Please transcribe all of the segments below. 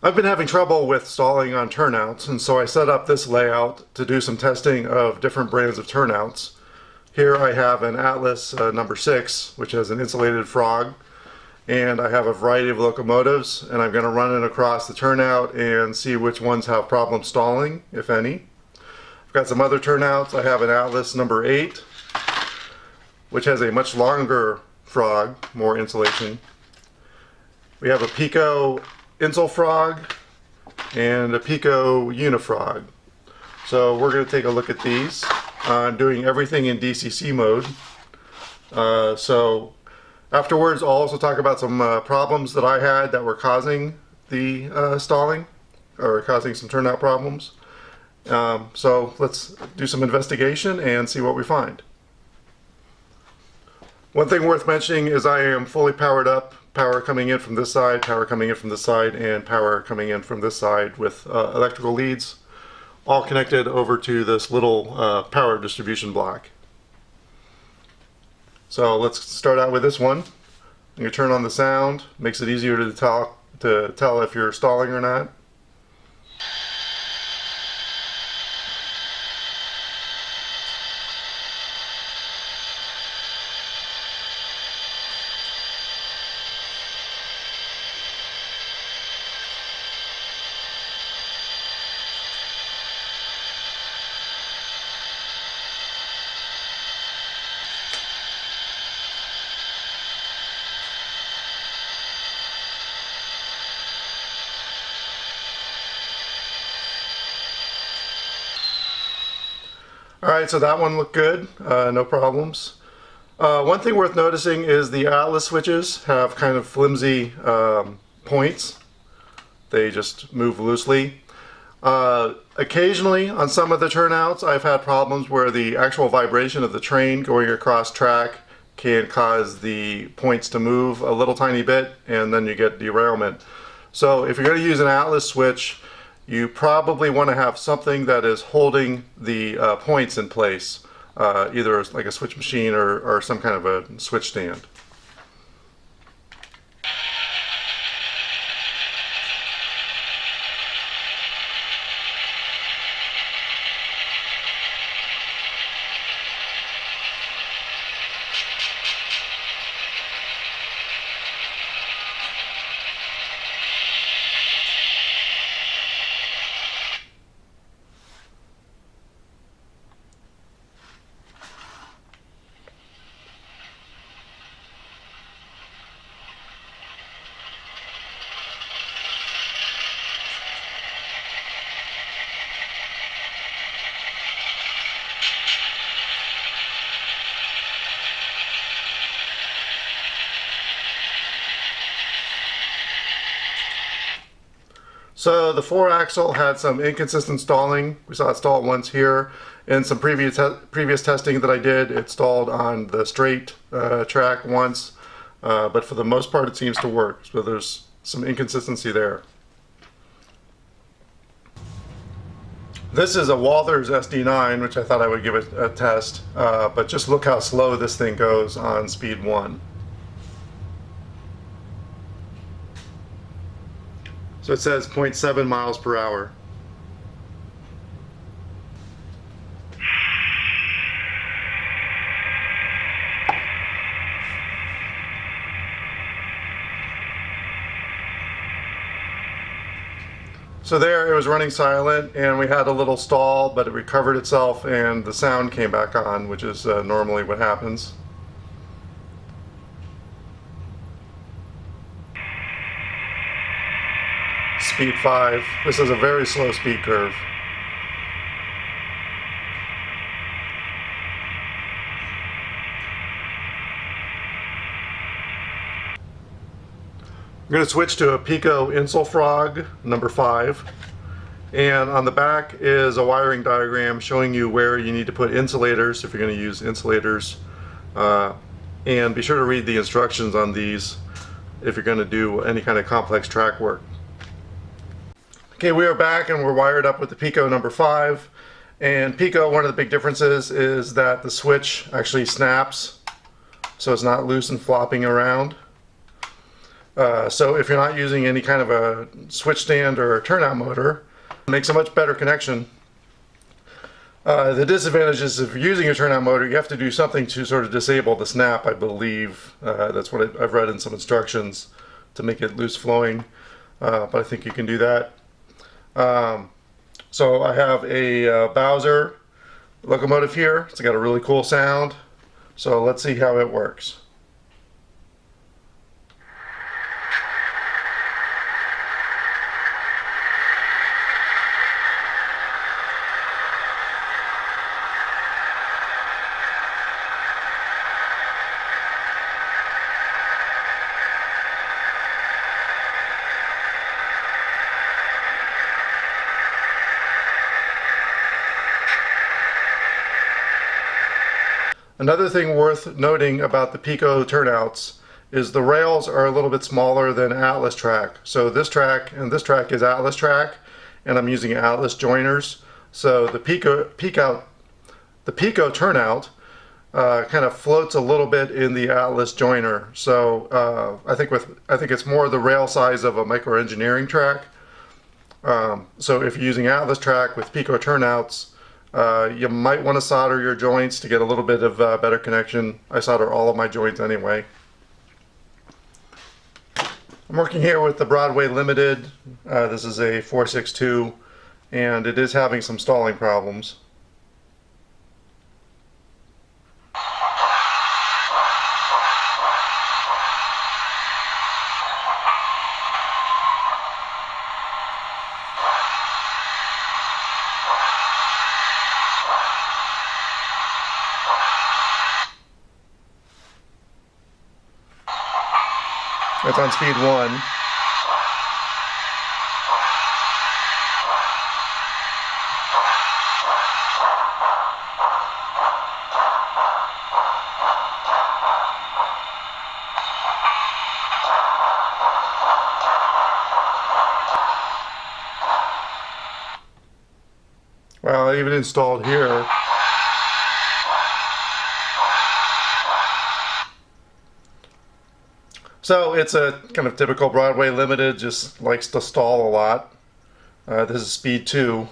I've been having trouble with stalling on turnouts, and so I set up this layout to do some testing of different brands of turnouts. Here I have an Atlas number 6, which has an insulated frog, and I have a variety of locomotives, and I'm going to run it across the turnout and see which ones have problem stalling, if any. I've got some other turnouts. I have an Atlas number 8, which has a much longer frog, more insulation. We have a Peco Insulfrog and a Peco Unifrog. So we're going to take a look at these. I'm doing everything in DCC mode. So afterwards I'll also talk about some problems that I had that were causing the stalling, or causing some turnout problems. So let's do some investigation and see what we find. One thing worth mentioning is I am fully powered up. Power coming in from this side, power coming in from this side, and power coming in from this side with electrical leads, all connected over to this little power distribution block. So let's start out with this one. You turn on the sound, makes it easier to tell if you're stalling or not. Alright, so that one looked good, no problems. One thing worth noticing is the Atlas switches have kind of flimsy points. They just move loosely. Occasionally on some of the turnouts I've had problems where the actual vibration of the train going across track can cause the points to move a little tiny bit, and then you get derailment. So if you're going to use an Atlas switch, you probably want to have something that is holding the points in place, either like a switch machine or some kind of a switch stand. So the 4-axle had some inconsistent stalling. We saw it stall once here. In some previous testing that I did, it stalled on the straight track once, but for the most part it seems to work. So there's some inconsistency there. This is a Walthers SD9, which I thought I would give it a test, but just look how slow this thing goes on speed 1. So it says 0.7 miles per hour. So there, it was running silent, and we had a little stall, but it recovered itself and the sound came back on, which is normally what happens. Speed 5. This is a very slow speed curve. I'm going to switch to a Peco Insulfrog number 5, and on the back is a wiring diagram showing you where you need to put insulators if you're going to use insulators, and be sure to read the instructions on these if you're going to do any kind of complex track work. Okay, we are back and we're wired up with the Peco number 5. And Peco, one of the big differences is that the switch actually snaps, so it's not loose and flopping around. So if you're not using any kind of a switch stand or a turnout motor, it makes a much better connection. The disadvantages of using a turnout motor, you have to do something to sort of disable the snap, I believe. That's what I've read in some instructions to make it loose flowing, but I think you can do that. So I have a Bowser locomotive here. It's got a really cool sound. So let's see how it works. Another thing worth noting about the Peco Turnouts is the rails are a little bit smaller than Atlas track. So this track and this track is Atlas track, and I'm using Atlas joiners. So the Peco Turnout kind of floats a little bit in the Atlas joiner. So I think it's more the rail size of a micro engineering track. So if you're using Atlas track with Peco Turnouts, you might want to solder your joints to get a little bit of better connection. I solder all of my joints anyway. I'm working here with the Broadway Limited. This is a 462, and it is having some stalling problems. It's on speed 1. Well, I even installed here. So it's a kind of typical Broadway Limited, just likes to stall a lot. This is speed 2.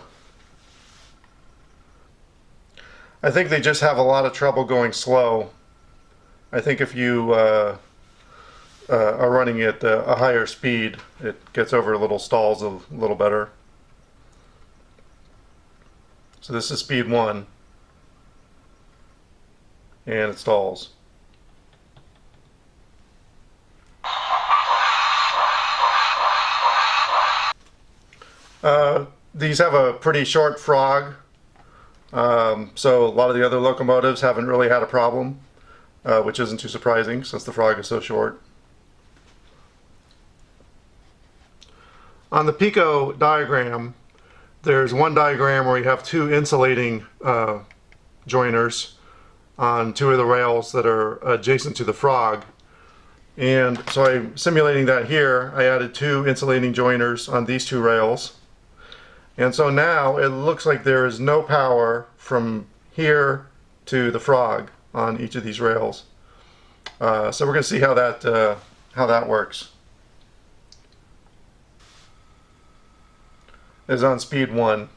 I think they just have a lot of trouble going slow. I think if you are running at a higher speed, it gets over little stalls a little better. So this is speed 1, and it stalls. These have a pretty short frog, so a lot of the other locomotives haven't really had a problem, which isn't too surprising since the frog is so short. On the Peco diagram, there's one diagram where you have two insulating joiners on two of the rails that are adjacent to the frog. And so I'm simulating that here. I added two insulating joiners on these two rails. And so now it looks like there is no power from here to the frog on each of these rails. So we're going to see how that works. It's on speed 1.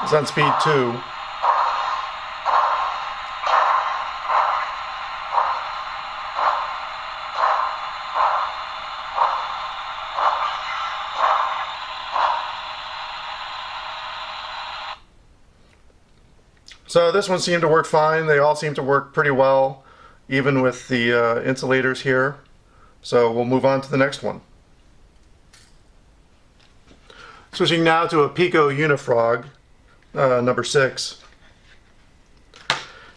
It's on speed 2. So this one seemed to work fine. They all seem to work pretty well, even with the insulators here. So we'll move on to the next one. Switching now to a Peco Unifrog, number 6.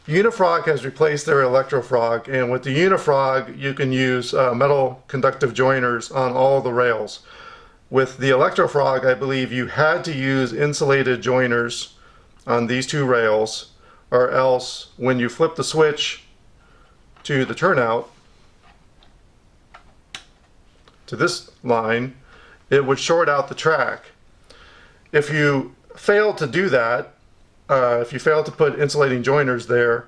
Unifrog has replaced their Electrofrog, and with the Unifrog you can use metal conductive joiners on all the rails. With the Electrofrog, I believe you had to use insulated joiners on these two rails, or else when you flip the switch to the turnout, to this line, it would short out the track. If you failed to do that, if you failed to put insulating joiners there,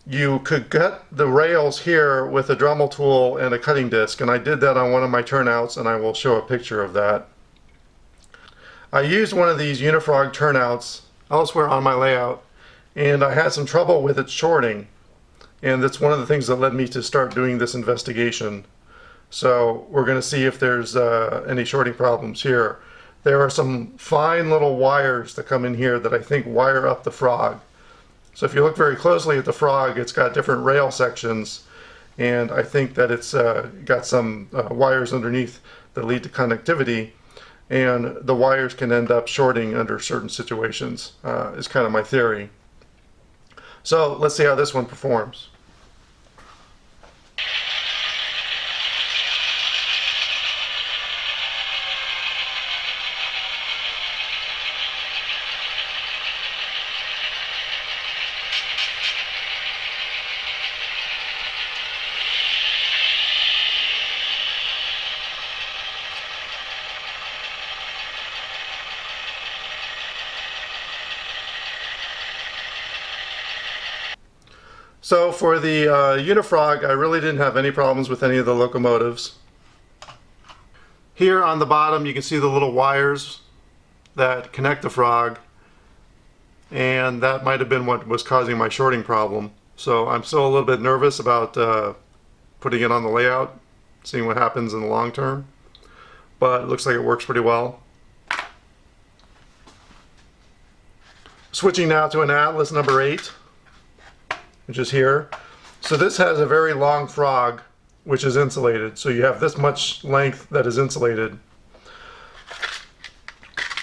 you could cut the rails here with a Dremel tool and a cutting disc, and I did that on one of my turnouts, and I will show a picture of that. I used one of these Unifrog turnouts elsewhere on my layout, and I had some trouble with it shorting, and that's one of the things that led me to start doing this investigation. So we're going to see if there's any shorting problems here. There are some fine little wires that come in here that I think wire up the frog. So if you look very closely at the frog, it's got different rail sections, and I think that it's got some wires underneath that lead to connectivity, and the wires can end up shorting under certain situations, is kind of my theory. So let's see how this one performs. So for the Unifrog, I really didn't have any problems with any of the locomotives. Here on the bottom you can see the little wires that connect the frog, and that might have been what was causing my shorting problem. So I'm still a little bit nervous about putting it on the layout, seeing what happens in the long term, but it looks like it works pretty well. Switching now to an Atlas number 8. Which is here. So this has a very long frog which is insulated. So you have this much length that is insulated.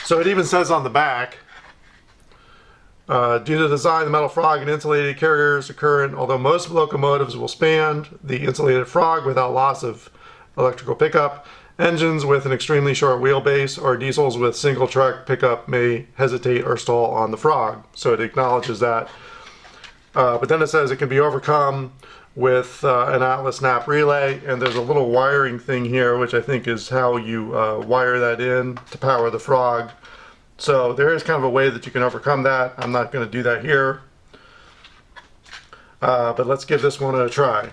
So it even says on the back, due to the design of the metal frog and insulated carriers occur, although most locomotives will span the insulated frog without loss of electrical pickup, engines with an extremely short wheelbase or diesels with single track pickup may hesitate or stall on the frog. So it acknowledges that. But then it says it can be overcome with an Atlas snap relay, and there's a little wiring thing here which I think is how you wire that in to power the frog. So there is kind of a way that you can overcome that. I'm not going to do that here, but let's give this one a try.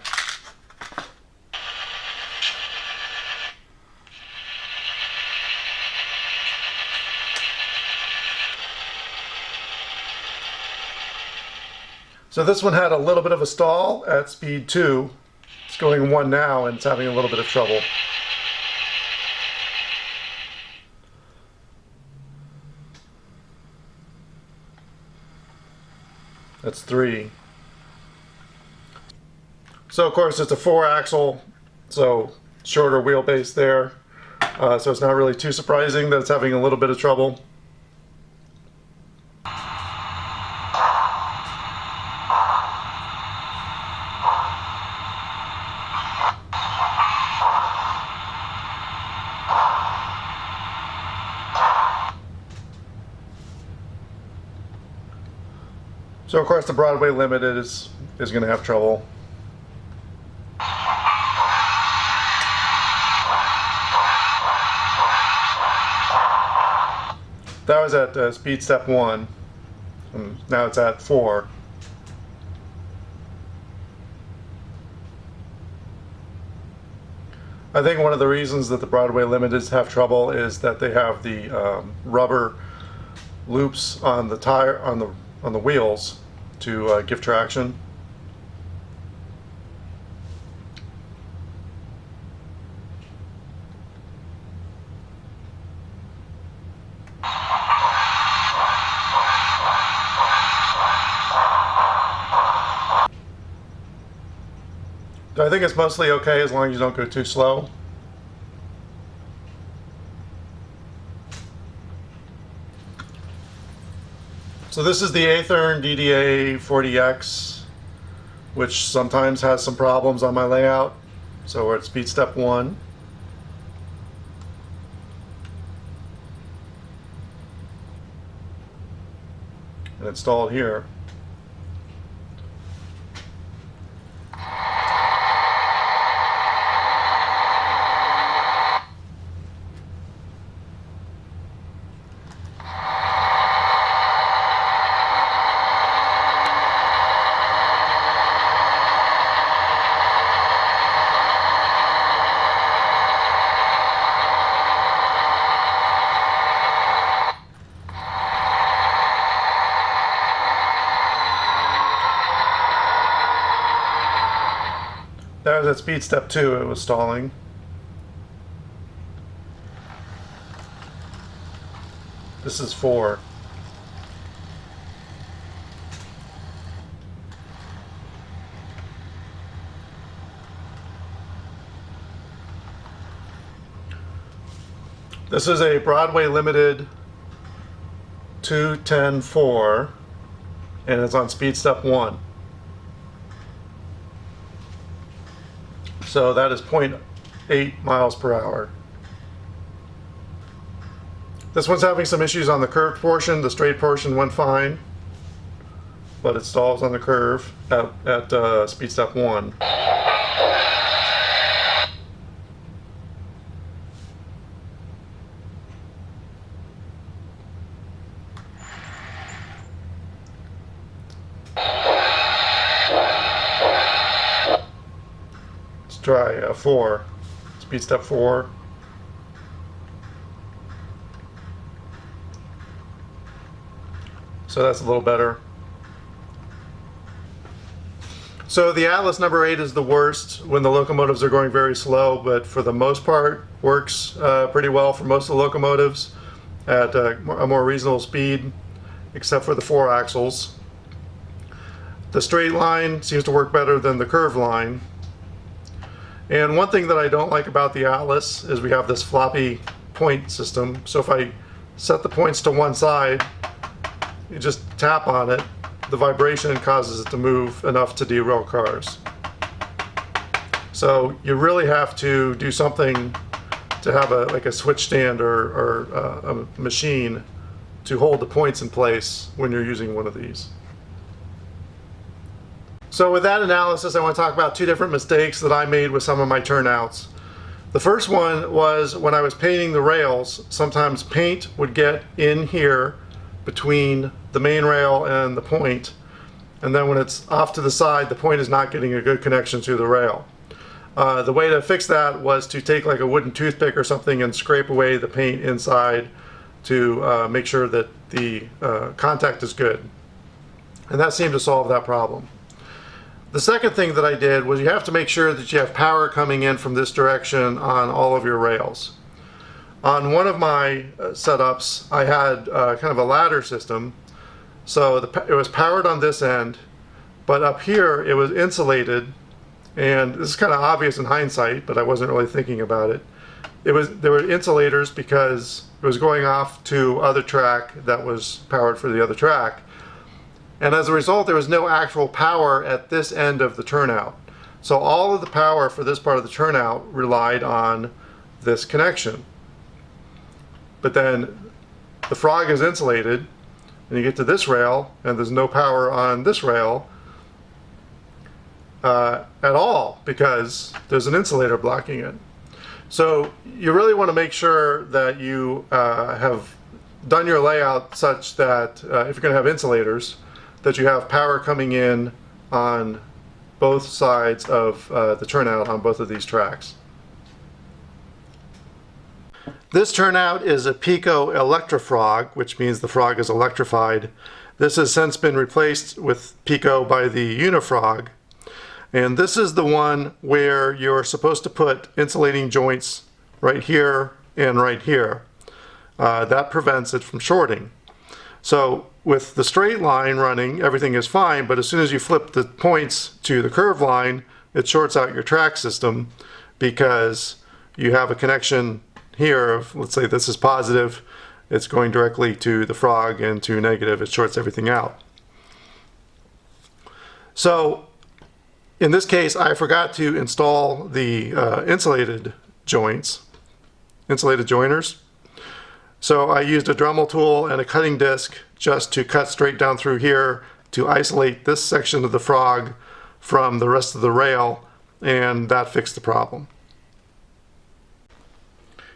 So this one had a little bit of a stall at speed 2. It's going 1 now and it's having a little bit of trouble. That's 3. So of course it's a 4-axle, so shorter wheelbase there. So it's not really too surprising that it's having a little bit of trouble. So of course the Broadway Limited is going to have trouble. That was at speed step 1, and now it's at 4. I think one of the reasons that the Broadway Limiteds have trouble is that they have the rubber loops on the tire, on the wheels to give traction. I think it's mostly okay as long as you don't go too slow. So this is the Athearn DDA 40X, which sometimes has some problems on my layout. So we're at speed step 1. and install it here. That was at speed step 2, it was stalling. This is 4. This is a Broadway Limited 210-4, and it's on speed step 1. So that is 0.8 miles per hour. This one's having some issues on the curved portion. The straight portion went fine, but it stalls on the curve at speed step 1. Try 4, speed step 4. So that's a little better. So the Atlas number 8 is the worst when the locomotives are going very slow, but for the most part works pretty well for most of the locomotives at a more reasonable speed, except for the 4 axles. The straight line seems to work better than the curved line. And one thing that I don't like about the Atlas is we have this floppy point system. So if I set the points to one side, you just tap on it, the vibration causes it to move enough to derail cars. So you really have to do something to have like a switch stand or a machine to hold the points in place when you're using one of these. So with that analysis, I want to talk about 2 different mistakes that I made with some of my turnouts. The first one was when I was painting the rails, sometimes paint would get in here between the main rail and the point, and then when it's off to the side, the point is not getting a good connection to the rail. The way to fix that was to take like a wooden toothpick or something and scrape away the paint inside to make sure that the contact is good. And that seemed to solve that problem. The second thing that I did was you have to make sure that you have power coming in from this direction on all of your rails. On one of my setups, I had kind of a ladder system. So it was powered on this end, but up here it was insulated. And this is kind of obvious in hindsight, but I wasn't really thinking about it. There were insulators because it was going off to other track that was powered for the other track. And as a result, there was no actual power at this end of the turnout. So all of the power for this part of the turnout relied on this connection. But then the frog is insulated, and you get to this rail, and there's no power on this rail at all because there's an insulator blocking it. So you really want to make sure that you have done your layout such that if you're going to have insulators, that you have power coming in on both sides of the turnout on both of these tracks. This turnout is a Peco Unifrog, which means the frog is electrified. This has since been replaced with Peco by the Unifrog. And this is the one where you're supposed to put insulating joints right here and right here. That prevents it from shorting. So with the straight line running, everything is fine, but as soon as you flip the points to the curved line, it shorts out your track system because you have a connection here of, let's say this is positive, it's going directly to the frog, and to negative, it shorts everything out. So in this case, I forgot to install the insulated joiners. So I used a Dremel tool and a cutting disc just to cut straight down through here to isolate this section of the frog from the rest of the rail, and that fixed the problem.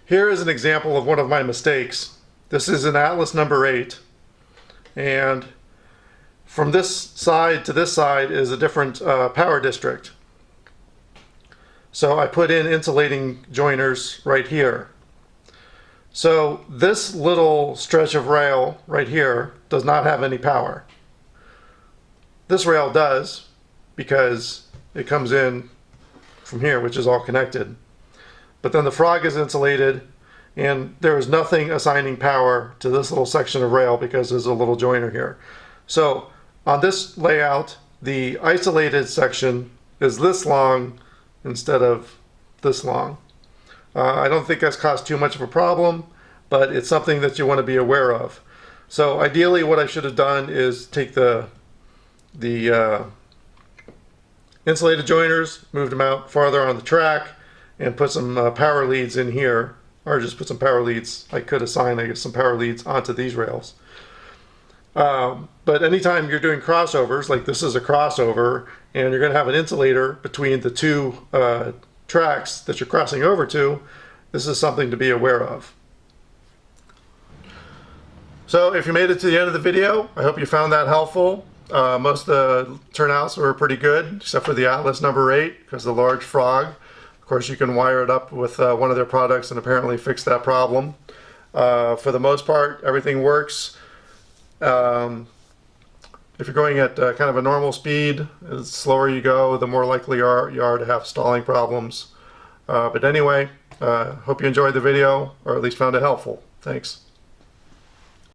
Here is an example of one of my mistakes. This is an Atlas number 8, and from this side to this side is a different power district. So I put in insulating joiners right here. So this little stretch of rail right here does not have any power. This rail does, because it comes in from here, which is all connected. But then the frog is insulated, and there is nothing assigning power to this little section of rail because there's a little joiner here. So on this layout, the isolated section is this long instead of this long. I don't think that's caused too much of a problem, but it's something that you want to be aware of. So ideally what I should have done is take the insulated joiners, moved them out farther on the track, and put some power leads in here, or just put some power leads. I could assign, I guess, some power leads onto these rails. But anytime you're doing crossovers, like this is a crossover, and you're going to have an insulator between the two tracks that you're crossing over to, this is something to be aware of. So if you made it to the end of the video, I hope you found that helpful. Most of the turnouts were pretty good, except for the Atlas number 8, because the large frog. Of course, you can wire it up with one of their products and apparently fix that problem. For the most part, everything works. If you're going at kind of a normal speed, the slower you go, the more likely you are to have stalling problems. But anyway, hope you enjoyed the video, or at least found it helpful. Thanks.